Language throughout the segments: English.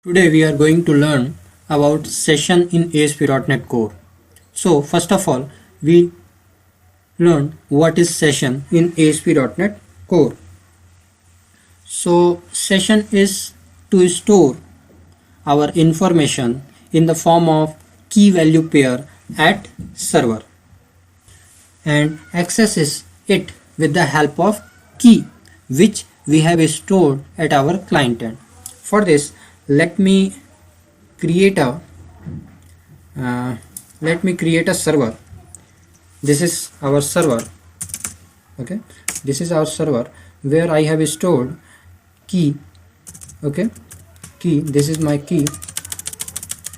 Today we are going to learn about session in ASP.NET Core. So first of all, we learn what is session in ASP.NET Core. So session is to store our information in the form of key value pair at server and accesses it with the help of key which we have stored at our client end. For this, let me create a server. This is our server. Okay, this is our server where I have stored key. Okay, key. This is my key,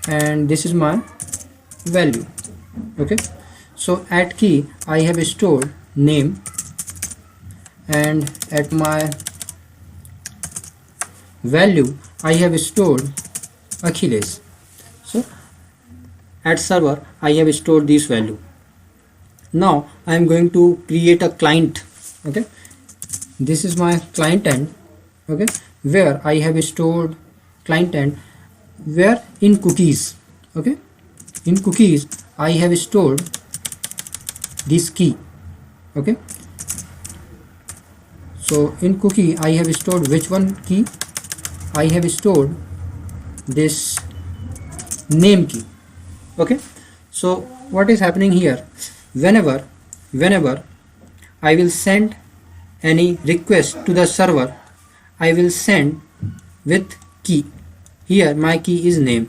and this is my value. Okay, so at key I have stored name, and at my value I have stored Achilles. So at server I have stored this value. Now I am going to create a client. Okay, this is my client end. Okay, where I have stored client end, where in cookies. Okay, in cookies I have stored this key. Okay, so in cookie I have stored which one key? I have stored this name key. Okay, so what is happening here? Whenever I will send any request to the server, I will send with key. Here my key is name,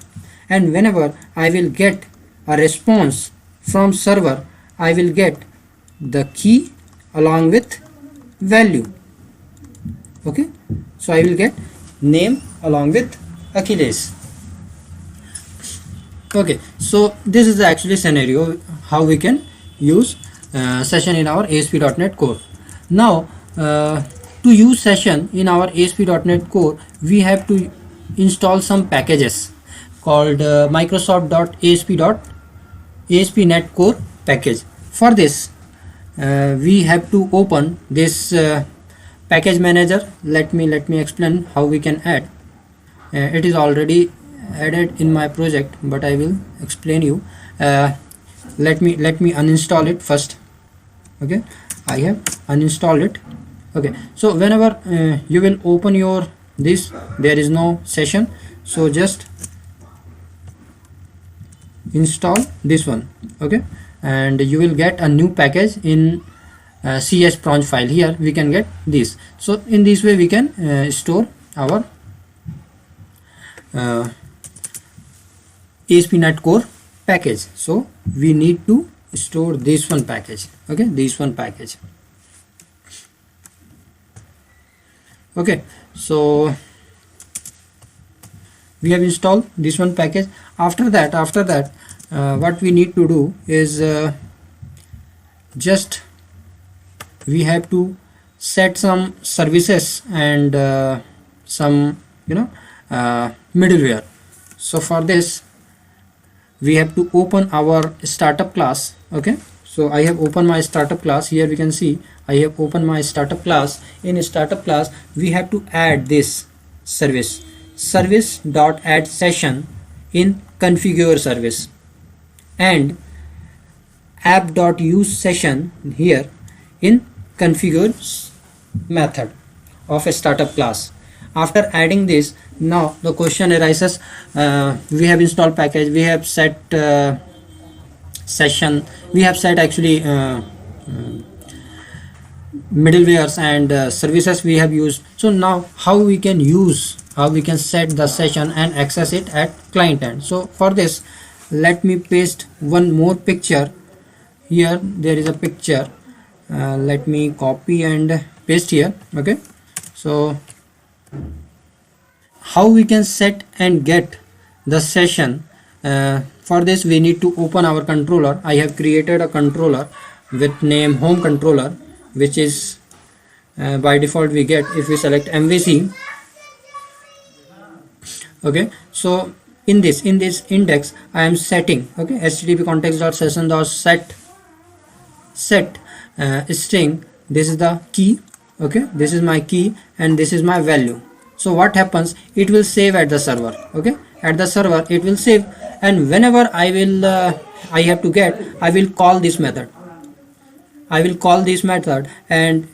and whenever I will get a response from server, I will get the key along with value. Okay, so I will get name along with Achilles. Okay, so this is the actually scenario how we can use session in our ASP.NET Core. Now to use session in our ASP.NET Core, we have to install some packages called Microsoft.asp.ASP.NET Core package. For this we have to open this package manager. Let me explain how we can add. It is already added in my project, but I will explain you. Let me uninstall it first. Okay, I have uninstalled it. Okay, so whenever you will open your this, there is no session, so just install this one. Okay, and you will get a new package in CS.proj file. Here we can get this. So in this way we can store our ASP.NET Core package. So we need to store this one package. Okay, this one package. Okay, so we have installed this one package. After that what we need to do is just we have to set some services and some middleware. So for this we have to open our startup class. Okay, so I have opened my startup class. Here we can see I have opened my startup class. In startup class we have to add this service.add session in configure service, and app.use session here in configure method of a startup class. After adding this, now the question arises, we have installed package, we have set session, we have set actually middlewares and services we have used. So now how we can set the session and access it at client end? So for this, let me paste one more picture. Here there is a picture. Let me copy and paste here. Okay, so how we can set and get the session? For this we need to open our controller. I have created a controller with name home controller, which is by default we get if we select MVC. Okay, so in this index I am setting, okay, http context.session.set string. This is the key. Okay, this is my key and this is my value. So what happens, it will save at the server. Okay, at the server it will save, and whenever I have to get, I will call this method. I will call this method, and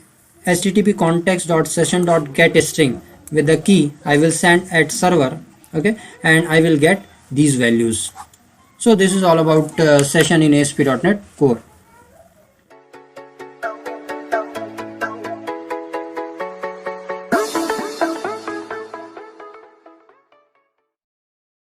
http context.session.get string with the key I will send at server. Okay, and I will get these values. So this is all about session in ASP.NET Core.